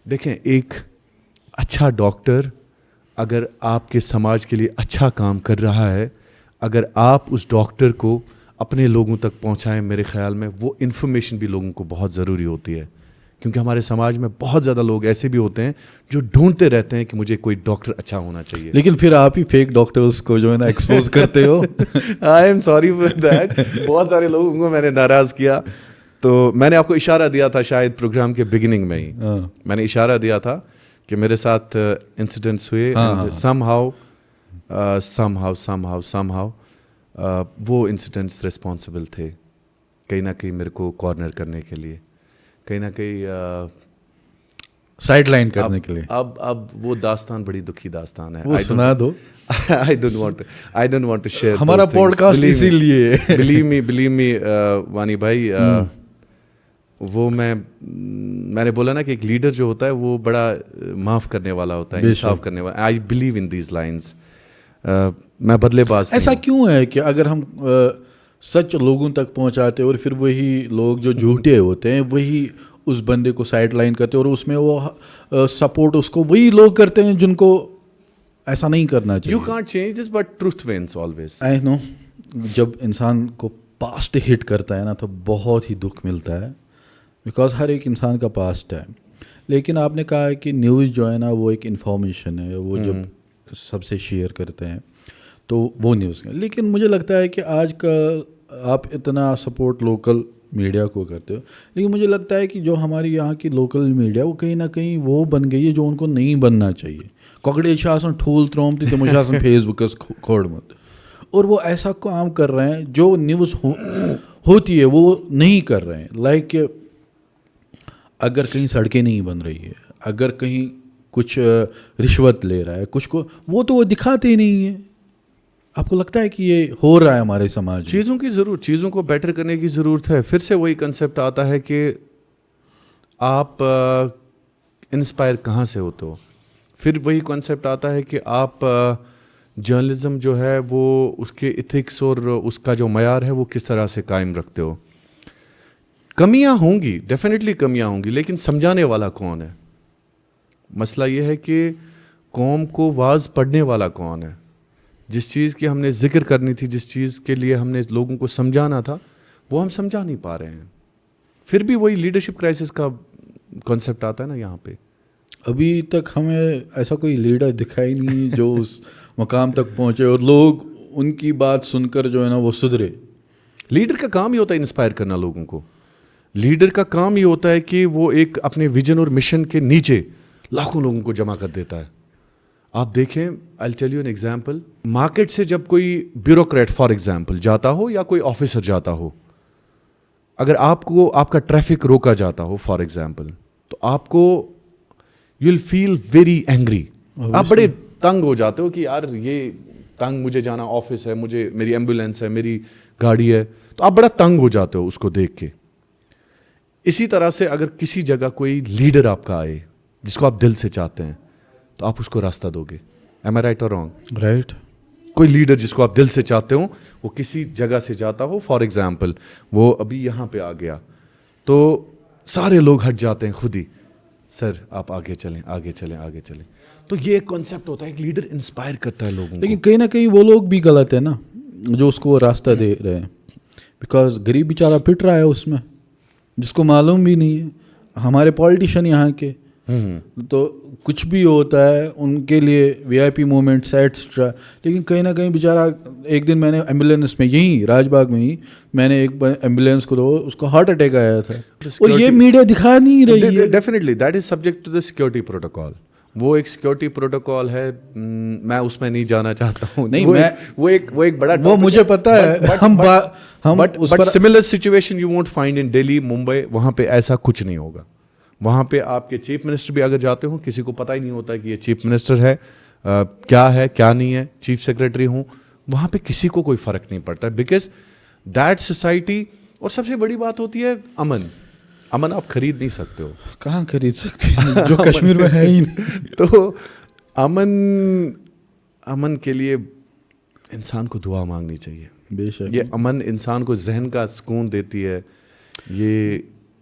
دیکھیں, ایک اچھا ڈاکٹر اگر آپ کے سماج کے لیے اچھا کام کر رہا ہے, اگر آپ اس ڈاکٹر کو اپنے لوگوں تک پہنچائیں, میرے خیال میں وہ انفارمیشن بھی لوگوں کو بہت ضروری ہوتی ہے. کیونکہ ہمارے سماج میں بہت زیادہ لوگ ایسے بھی ہوتے ہیں جو ڈھونڈتے رہتے ہیں کہ مجھے کوئی ڈاکٹر اچھا ہونا چاہیے, لیکن پھر آپ ہی فیک ڈاکٹرز کو جو ہے نا ایکسپوز کرتے ہو. I am sorry for that, بہت سارے لوگوں کو میں نے ناراض کیا. تو میں نے آپ کو اشارہ دیا تھا شاید پروگرام کے بگننگ میں ہی, میں نے اشارہ دیا تھا کہ میرے ساتھ انسیڈنٹس ہوئے, سم ہاؤ وہ انسیڈنٹس ریسپانسبل تھے کہیں نہ کہیں میرے کو کارنر کرنے کے لیے, کہیں نہ کہیں سائڈ لائن کرنے کے لیے. اب وہ داستان بڑی دکھی داستان ہے, وہ سنا دو. I don't want to share. ہمارا پوڈ کاسٹ اسی لیے. believe me وانی بھائی, وہ میں نے بولا نا کہ ایک لیڈر جو ہوتا ہے وہ بڑا معاف کرنے والا ہوتا ہے, انصاف کرنے والا. I believe in these lines. میں بدلے باز. ایسا کیوں ہے کہ اگر ہم سچ لوگوں تک پہنچاتے اور پھر وہی لوگ جو جھوٹے ہوتے ہیں وہی اس بندے کو سائڈ لائن کرتے, اور اس میں وہ سپورٹ اس کو وہی لوگ کرتے ہیں جن کو ایسا نہیں کرنا چاہیے. You can't change this, but truth wins always. I know. جب انسان کو پاسٹ ہٹ کرتا ہے نا تو بہت ہی دکھ ملتا ہے, بیکاز ہر ایک انسان کا پاسٹ ہے. لیکن آپ نے کہا ہے کہ نیوز جو ہے نا وہ ایک انفارمیشن ہے, وہ جب سب سے شیئر کرتے ہیں تو وہ نیوز ہے. لیکن مجھے لگتا ہے کہ آج کل آپ اتنا سپورٹ لوکل میڈیا کو کرتے ہو, لیکن مجھے لگتا ہے کہ جو ہماری یہاں کی لوکل میڈیا وہ کہیں نہ کہیں وہ بن گئی ہے جو ان کو نہیں بننا چاہیے. کۄکڑے چھِ آسان ٹھوٗل ترٛومتٕے تِمو چھِ آسان فیس بُکَس کھولمُت, اور وہ ایسا کام کر رہے ہیں جو نیوز ہوتی ہے وہ نہیں کر رہے ہیں. لائک اگر کہیں سڑکیں نہیں بن رہی ہے, اگر کہیں کچھ رشوت لے رہا ہے کچھ کو, وہ تو وہ دکھاتے ہی نہیں ہیں. آپ کو لگتا ہے کہ یہ ہو رہا ہے ہمارے سماج؟ چیزوں کو بیٹر کرنے کی ضرورت ہے. پھر سے وہی کنسیپٹ آتا ہے کہ آپ انسپائر کہاں سے ہوتے ہو. پھر وہی کنسیپٹ آتا ہے کہ آپ جرنلزم جو ہے وہ اس کے ایتھکس اور اس کا جو معیار ہے وہ کس طرح سے قائم رکھتے ہو. کمیاں ہوں گی, ڈیفینیٹلی کمیاں ہوں گی, لیکن سمجھانے والا کون ہے؟ مسئلہ یہ ہے کہ قوم کو واعظ پڑھنے والا کون ہے؟ جس چیز کی ہم نے ذکر کرنی تھی, جس چیز کے لیے ہم نے لوگوں کو سمجھانا تھا, وہ ہم سمجھا نہیں پا رہے ہیں. پھر بھی وہی لیڈرشپ کرائسس کا کنسیپٹ آتا ہے نا یہاں پہ. ابھی تک ہمیں ایسا کوئی لیڈر دکھا ہی نہیں جو اس مقام تک پہنچے اور لوگ ان کی بات سن کر جو ہے نا وہ سدھرے. لیڈر کا کام ہی ہوتا ہے انسپائر کرنا لوگوں کو. لیڈر کا کام ہی ہوتا ہے کہ وہ ایک اپنے ویژن اور مشن کے نیچے لاکھوں لوگوں کو جمع کر دیتا ہے. آپ دیکھیں, I'll tell you an example. Market سے جب کوئی بیوروکریٹ فار ایگزامپل جاتا ہو یا کوئی آفیسر جاتا ہو, اگر آپ کو آپ کا ٹریفک روکا جاتا ہو فار ایگزامپل, تو آپ کو you will feel very angry. آپ بڑے تنگ ہو جاتے ہو کہ یار یہ تنگ, مجھے جانا آفس ہے, مجھے میری ایمبولینس ہے, میری گاڑی ہے, تو آپ بڑا تنگ ہو جاتے ہو اس کو دیکھ کے. इसी तरह से अगर किसी जगह कोई लीडर आपका आए जिसको आप दिल से चाहते हैं तो आप उसको रास्ता दोगे. Am I right or wrong? Right. कोई लीडर जिसको आप दिल से चाहते हो वो किसी जगह से जाता हो, फॉर एग्जाम्पल वो अभी यहाँ पे आ गया तो सारे लोग हट जाते हैं खुद ही, सर आप आगे चलें आगे चलें आगे चलें. तो ये एक कॉन्सेप्ट होता है, एक लीडर इंस्पायर करता है लोगों लेकिन को. कहीं ना कहीं वो लोग भी गलत है ना जो उसको वो रास्ता दे रहे हैं, बिकॉज गरीब बेचारा पिट रहा है उसमें, जिसको मालूम भी नहीं है. हमारे पॉलिटिशियन यहाँ के तो कुछ भी होता है उनके लिए VIP मोमेंट्स एक्स्ट्रा, लेकिन कहीं ना कहीं बेचारा. एक दिन मैंने एम्बुलेंस में यहीं राजबाग में ही मैंने एक एम्बुलेंस को तो उसको हार्ट अटैक आया था और ये मीडिया दिखा नहीं रही है. Definitely that is subject to the security protocol. वो एक सिक्योरिटी प्रोटोकॉल है, मैं उसमें नहीं जाना चाहता हूँ. नहीं, वो एक बड़ा वो मुझे पता है. But similar situation you won't find in Delhi, Mumbai. वहाँ पे ऐसा कुछ नहीं होगा. वहाँ पे आपके चीफ मिनिस्टर भी अगर जाते हो किसी को पता ही नहीं होता है कि ये चीफ मिनिस्टर है, क्या नहीं है, चीफ सेक्रेटरी हूँ. वहाँ पे किसी को कोई फ़र्क नहीं पड़ता बिकॉज दैट सोसाइटी. और सबसे बड़ी बात होती है अमन. अमन आप खरीद नहीं सकते हो. कहाँ खरीद सकते हैं जो कश्मीर में है ही नहीं. तो अमन के लिए इंसान को दुआ मांगनी चाहिए. बेशक ये अमन इंसान को जहन का सुकून देती है.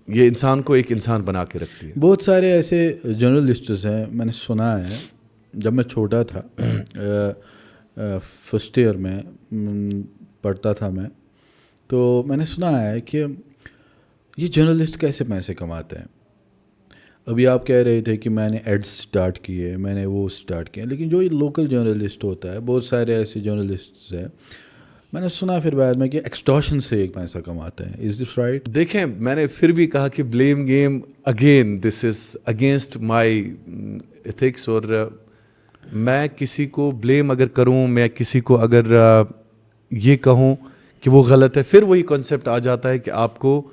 ये इंसान को एक इंसान बना के रखती है. बहुत सारे ऐसे जर्नलिस्ट्स हैं, मैंने सुना है जब मैं छोटा था, फर्स्ट ईयर में पढ़ता था मैं, तो मैंने सुना है कि ये जर्नलिस्ट कैसे पैसे कमाते हैं. अभी आप कह रहे थे कि मैंने एड्स स्टार्ट किए, मैंने वो स्टार्ट किए, लेकिन जो ये लोकल जर्नलिस्ट होता है, बहुत सारे ऐसे जर्नलिस्ट हैं मैंने सुना फिर बाद में कि एक्सटॉर्शन से एक पैसा कमाते हैं. Is this right? देखें, मैंने फिर भी कहा कि blame game again, this is against my ethics. और मैं किसी को ब्लेम अगर करूं, मैं किसी को अगर ये कहूं कि वो गलत है, फिर वही कॉन्सेप्ट आ जाता है कि आपको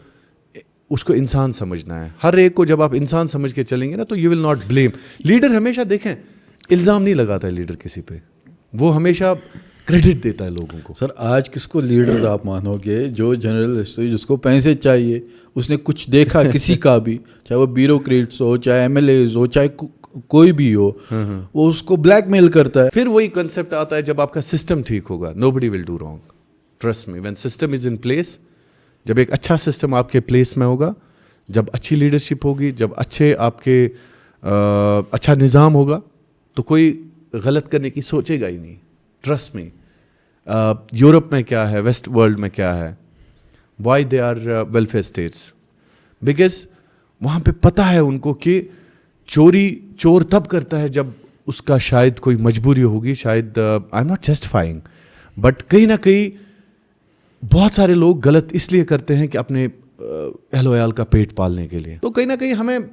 उसको इंसान समझना है. हर एक को जब आप इंसान समझ के चलेंगे ना तो you will not blame. Leader हमेशा देखें इल्ज़ाम नहीं लगाता है लीडर किसी पे, वो हमेशा क्रेडिट देता है लोगों को. सर आज किसको लीडर आप मानोगे? जो जर्नलिस्ट जिसको पैसे चाहिए, उसने कुछ देखा किसी का भी, चाहे वो ब्यूरोक्रेट्स हो, चाहे MLAs हो, चाहे कोई भी हो, वो उसको ब्लैकमेल करता है. फिर वही कंसेप्ट आता है जब आपका सिस्टम ठीक होगा, nobody will do wrong. Trust me, when system is in place, जब एक अच्छा सिस्टम आपके प्लेस में होगा, जब अच्छी लीडरशिप होगी, जब अच्छे आपके अच्छा निज़ाम होगा, तो कोई गलत करने की सोचेगा ही नहीं. Trust me. यूरोप में क्या है, वेस्ट वर्ल्ड में क्या है, why they are welfare states, because वहाँ पे पता है उनको कि चोर तब करता है जब उसका शायद कोई मजबूरी होगी. शायद आई एम नॉट जस्टिफाइंग, बट कहीं ना कहीं बहुत सारे लोग गलत इसलिए करते हैं कि अपने एहलोयाल का पेट पालने के लिए. तो कहीं ना कहीं हमें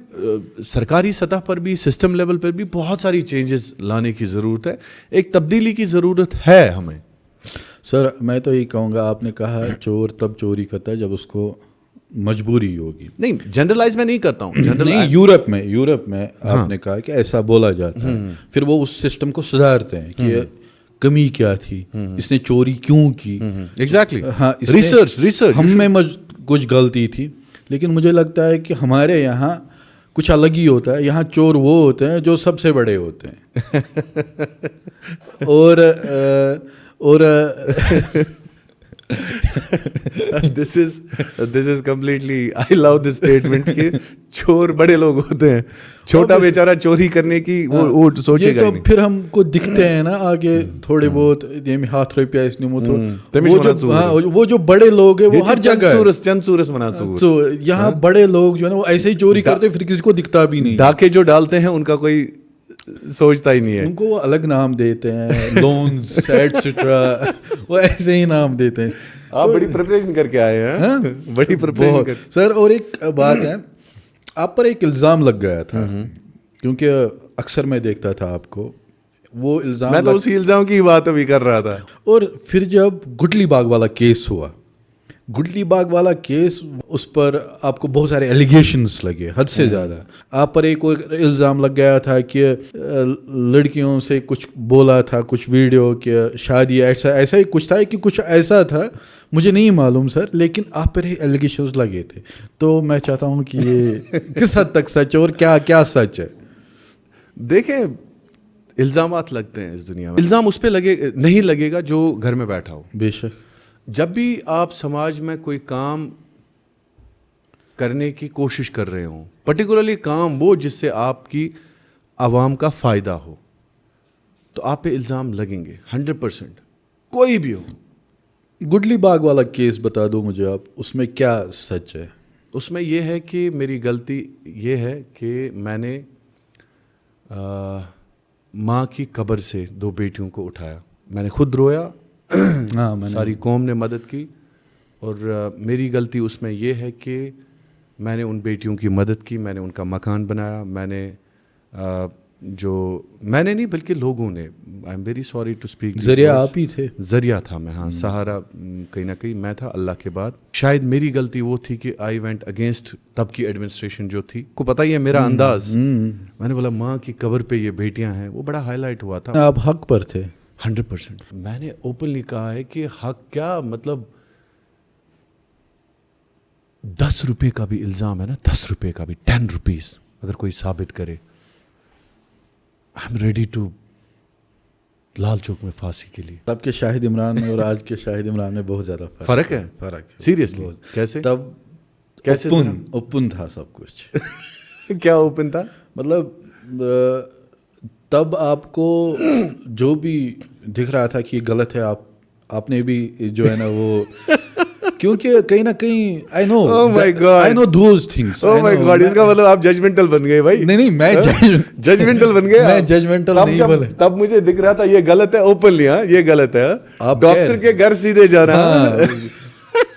सरकारी सतह पर भी, सिस्टम लेवल पर भी बहुत सारी चेंजेस लाने की ज़रूरत है. एक तब्दीली की ज़रूरत है हमें. सर मैं तो यही कहूँगा, आपने कहा चोर तब चोरी करता है जब उसको मजबूरी होगी. नहीं, जनरलाइज मैं नहीं करता हूँ. नहीं, यूरोप में आपने कहा कि ऐसा बोला जाता है. फिर वो उस सिस्टम को सुधारते हैं कि कमी क्या थी, इसने चोरी क्यों की. एग्जैक्टली. हाँ, रिसर्च हम में कुछ गलती थी, लेकिन मुझे लगता है कि hमारे यहाँ कुछ अलग ही होता है. यहाँ चोर वो होते हैं जो सबसे बड़े होते हैं. और this is completely, I love this statement कि चोर बड़े लोग होते हैं, छोटा बेचारा चोरी करने की वो सोचेगा तो नहीं. फिर हमको दिखते हैं ना आगे थोड़े बहुत हाथ रुपया इसने वो जो बड़े लोग हैं वो हर जगह. चंद मनासूर. तो यहाँ बड़े लोग जो है ना वो ऐसे ही चोरी करते हैं, फिर किसी को दिखता भी नहीं. डाके जो डालते हैं उनका कोई सोचता ही नहीं है. उनको वो अलग नाम देते हैं, लोन्स एटसेट्रा, वो ऐसे ही नाम देते हैं. आप बड़ी प्रिपरेशन करके आए हैं. बड़ी प्रिपरेशन सर. और एक बात है, आप पर एक इल्ज़ाम लग गया था, क्योंकि अक्सर मैं देखता था आपको, वो इल्ज़ाम. मैं तो उसी इल्ज़ाम की बात अभी कर रहा था. और फिर जब गुटली बाग वाला केस हुआ, गुडली बाग वाला केस, उस पर आपको बहुत सारे एलिगेशंस लगे, हद से ज़्यादा. आप पर एक और इल्ज़ाम लग गया था कि लड़कियों से कुछ बोला था, कुछ वीडियो कि शायद ये ऐसा ही कुछ था कि कुछ ऐसा था, मुझे नहीं मालूम सर, लेकिन आप पर एलिगेशंस लगे थे. तो मैं चाहता हूँ कि ये किस हद तक सच है और क्या क्या सच है. देखें, इल्ज़ामात लगते हैं इस दुनिया में. इल्ज़ाम उस पर नहीं लगेगा जो घर में बैठा हो. बेशक. जब भी आप समाज में कोई काम करने की कोशिश कर रहे हो, पर्टिकुलरली काम वो जिससे आपकी आवाम का फ़ायदा हो, तो आप पे इल्ज़ाम लगेंगे 100%, कोई भी हो. गुडली बाग वाला केस बता दो मुझे आप, उसमें क्या सच है. उसमें यह है कि मेरी गलती ये है कि मैंने माँ की कब्र से 2 बेटियों को उठाया. मैंने खुद रोया, हाँ, सारी कौम ने मदद की, और मेरी गलती उसमें यह है कि मैंने उन बेटियों की मदद की, मैंने उनका मकान बनाया, मैंने नहीं बल्कि लोगों ने. I am very sorry to speak. जरिया आप ही थे. जरिया था मैं, हाँ. सहारा कहीं ना कहीं मैं था अल्लाह के बाद. शायद मेरी गलती वो थी कि आई वेंट अगेंस्ट तब की एडमिनिस्ट्रेशन जो थी. को पता ही है मेरा अंदाज. मैंने बोला माँ की कब्र पे ये बेटियां हैं, वो बड़ा हाईलाइट हुआ था. आप हक पर थे. 100%. मैंने ओपनली कहा है कि हक क्या, मतलब 10 रुपये का भी इल्ज़ाम है ना, 10 रुपये का भी, 10 रुपीज़ अगर कोई साबित करे, I am ready to Lal Chowk में फांसी के लिए. तब के शाहिद इमरान और आज के शाहिद इमरान में बहुत ज़्यादा फ़र्क है. सीरियसली? कैसे? तब कैसे ओपन था सब कुछ. क्या ओपन था? मतलब तब आपको जो भी दिख रहा था कि ये गलत है, आपने भी जो है ना वो क्योंकि कहीं ना कहीं I know those things. Oh my God, इसका मतलब आप जजमेंटल बन गए भाई. नहीं मैं जजमेंटल बन गए. मैं जजमेंटल नहीं बोला. तब मुझे दिख रहा था ये गलत है ओपनली. हाँ, ये गलत है. डॉक्टर के घर सीधे जाना,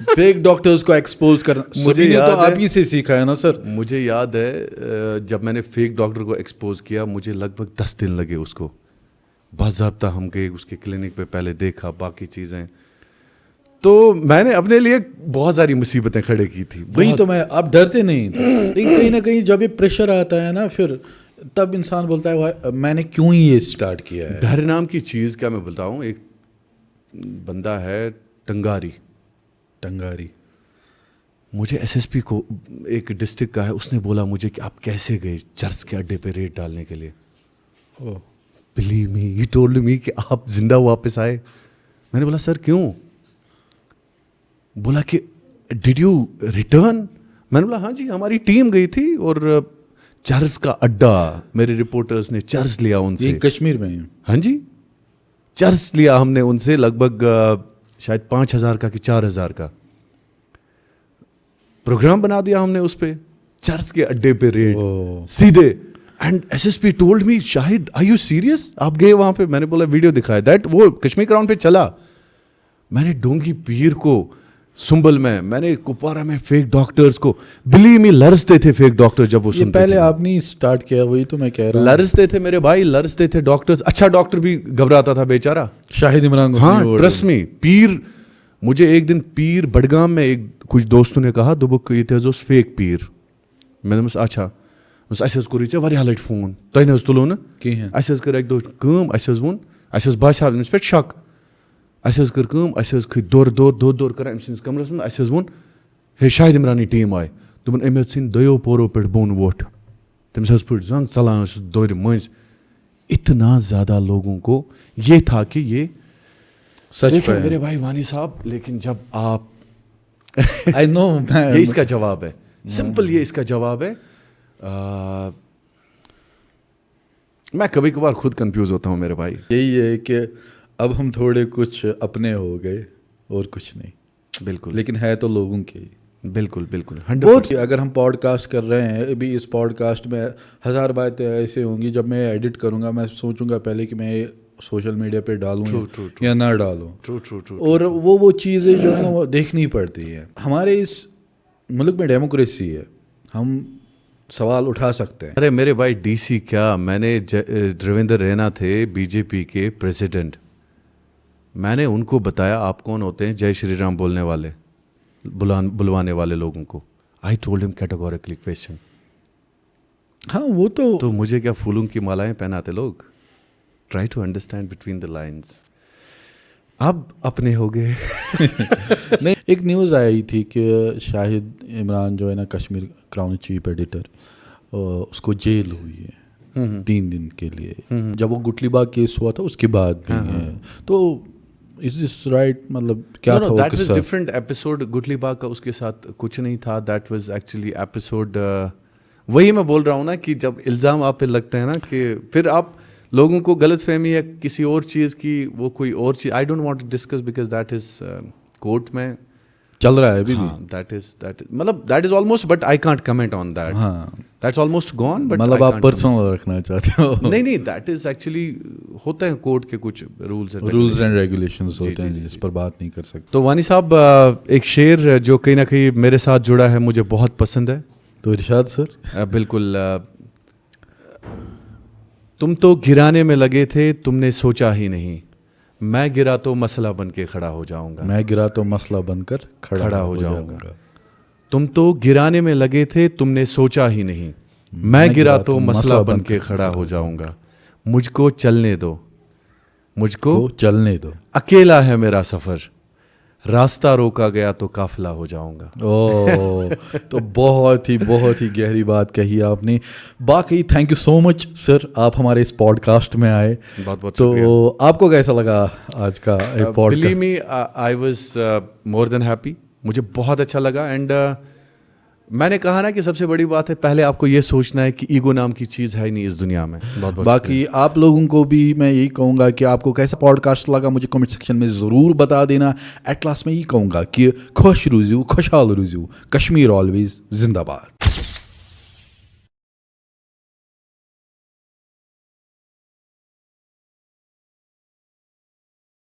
फेक डॉक्टर्स को एक्सपोज करना, मुझे तो आप ही से सीखा है ना सर. मुझे याद है जब मैंने फेक डॉक्टर को एक्सपोज किया, मुझे लगभग 10 दिन लगे उसको. बाज़ाब्ता हम गए उसके क्लिनिक पे, पहले देखा, बाकी चीज़ें. तो मैंने अपने लिए बहुत सारी मुसीबतें खड़े की थी. वही तो आप डरते नहीं थे. लेकिन कहीं ना कहीं जब ये प्रेशर आता है ना, फिर तब इंसान बोलता है मैंने क्यों ही ये स्टार्ट किया है. डर नाम की चीज़ क्या मैं बताऊँ. एक बंदा है टंगारी, मुझे एसएसपी को एक डिस्ट्रिक्ट का है, उसने बोला मुझे कि आप कैसे गए चर्च के अड्डे पे रेड डालने के लिए. Believe me, he told me कि आप जिंदा वापस आए. मैंने बोला सर क्यों? बोला कि डिड यू रिटर्न? मैंने बोला हाँ जी, हमारी टीम गई थी और चर्च का अड्डा, मेरे रिपोर्टर्स ने चर्च लिया उनसे. ये कश्मीर में? हाँ जी, चर्च लिया हमने उनसे, लगभग शायद 5,000 का कि 4,000 का प्रोग्राम बना दिया हमने उस पे, चर्च के अड्डे पे रेड सीधे. And SSP told me Shahid are you serious, आप गए वहां पे? मैंने बोला वीडियो दिखाया. दैट वो कश्मीर ग्राउंड पे चला. मैंने डोंगी पीर को, सुंबल में, मैंने कुपवारा में फेक डॉक्टर्स को, बिलीव मी लरसते थे फेक डॉक्टर. जब वो सुनते पहले आपने स्टार्ट किया, वही तो मैं कह रहा हूं. लरसते थे मेरे भाई, लरसते थे डॉक्टर्स. अच्छा डॉक्टर भी घबराता था बेचारा, शाहिद इमरान. हाँ ट्रस्ट मी. पीर, मुझे एक दिन पीर बडगाम में एक कुछ दोस्तों ने कहा दोपहर ये थे फेक पीर. मैंने बस अच्छा अस कोर वारिया लट फोन, तुम न तुलो ना अस कर एक दो वोन अस बासा अमिस पे शक. अस कर खी दौर कर अम्स कमरस में. अस वोन हे शाहिद इमरानी टीम आए. दोपन अमे इन 2 पोरो पे बोन वोट. तमिस पट जंग चलान दौर मज. इतना ज़्यादा लोगों को ये था कि ये सच है मेरे भाई वानी साहब. लेकिन जब आप आई नो ये इसका जवाब है, सिंपल ये इसका जवाब है. मैं कभी कभार खुद कंफ्यूज होता हूँ मेरे भाई. यही है कि अब हम थोड़े कुछ अपने हो गए और कुछ नहीं. बिल्कुल. लेकिन है तो लोगों के. बिल्कुल बिल्कुल. बहुत. अगर हम पॉडकास्ट कर रहे हैं अभी, इस पॉडकास्ट में 1000 बातें ऐसे होंगी, जब मैं एडिट करूँगा मैं सोचूंगा पहले कि मैं सोशल मीडिया पे डालूँ या ना डालूँ. और वो चीज़ें जो है ना वो देखनी पड़ती है. हमारे इस मुल्क में डेमोक्रेसी है, हम सवाल उठा सकते हैं. अरे मेरे भाई डीसी क्या, मैंने देवेंद्र रैना थे बीजेपी के प्रेसिडेंट, मैंने उनको बताया आप कौन होते हैं जय श्री राम बोलने वाले. बुलवाने वाले लोगों को. I told him categorically question. हाँ वो तो मुझे क्या फूलों की मालाएं पहनाते लोग. Try to understand between the lines. अब अपने हो गए. नहीं, एक न्यूज़ आई थी कि शाहिद इमरान जो है ना कश्मीर क्राउन चीफ एडिटर, उसको जेल हुई है 3 दिन के लिए. जब वो गुटलीबाग केस हुआ था उसके बाद भी है. तो इज दिस राइट, मतलब क्या था वो दैट वाज किस्सा? Different episode. गुटलीबाग का उसके साथ कुछ नहीं था. That was actually episode. वही मैं बोल रहा हूँ ना कि जब इल्ज़ाम आप पे लगते हैं ना कि फिर आप लोगों को गलत फहमी है किसी और चीज़ की, वो कोई और चीज़. I don't want to discuss because that is court में चल रहा है अभी भी. दैट इज मतलब that is almost, but I can't comment on that. हाँ, दैट्स ऑलमोस्ट गॉन. बट मतलब आप पर्सनल रखना चाहते हो? नहीं, दैट इज एक्चुअली होते हैं कोर्ट के कुछ रूल्स एंड रेगुलेशंस होते हैं जिस पर बात नहीं कर सकते. तो वानी साहब, एक शेर जो कहीं ना कहीं मेरे साथ जुड़ा है, मुझे बहुत पसंद है. तो इरशाद सर. बिल्कुल. तुम तो गिराने में लगे थे, तुमने सोचा ही नहीं, मैं गिरा तो मसला बन के खड़ा हो जाऊंगा. मैं गिरा तो मसला बनकर खड़ा हो जाऊंगा. तुम तो गिराने में लगे थे, तुमने सोचा ही नहीं, मैं गिरा तो मसला बन के खड़ा हो जाऊंगा. मुझको चलने दो, मुझको चलने दो, अकेला है मेरा सफ़र, रास्ता रोका गया तो काफिला हो जाऊंगा. ओह, तो बहुत ही गहरी बात कही आपने. बाकी thank you so much sir, आप हमारे इस पॉडकास्ट में आए. बहुत तो आपको कैसा लगा आज का podcast? Believe me, I was more than happy. मुझे बहुत अच्छा लगा. एंड मैंने कहा ना कि सबसे बड़ी बात है, पहले आपको ये सोचना है कि ईगो नाम की चीज़ है ही नहीं इस दुनिया में. बाकी आप लोगों को भी मैं यही कहूँगा कि आपको कैसा पॉडकास्ट लगा मुझे कमेंट सेक्शन में ज़रूर बता देना. एट लास्ट में यही कहूँगा कि खुश रुज़ू, खुशहाल रुज़ू, कश्मीर ऑलवेज जिंदाबाद.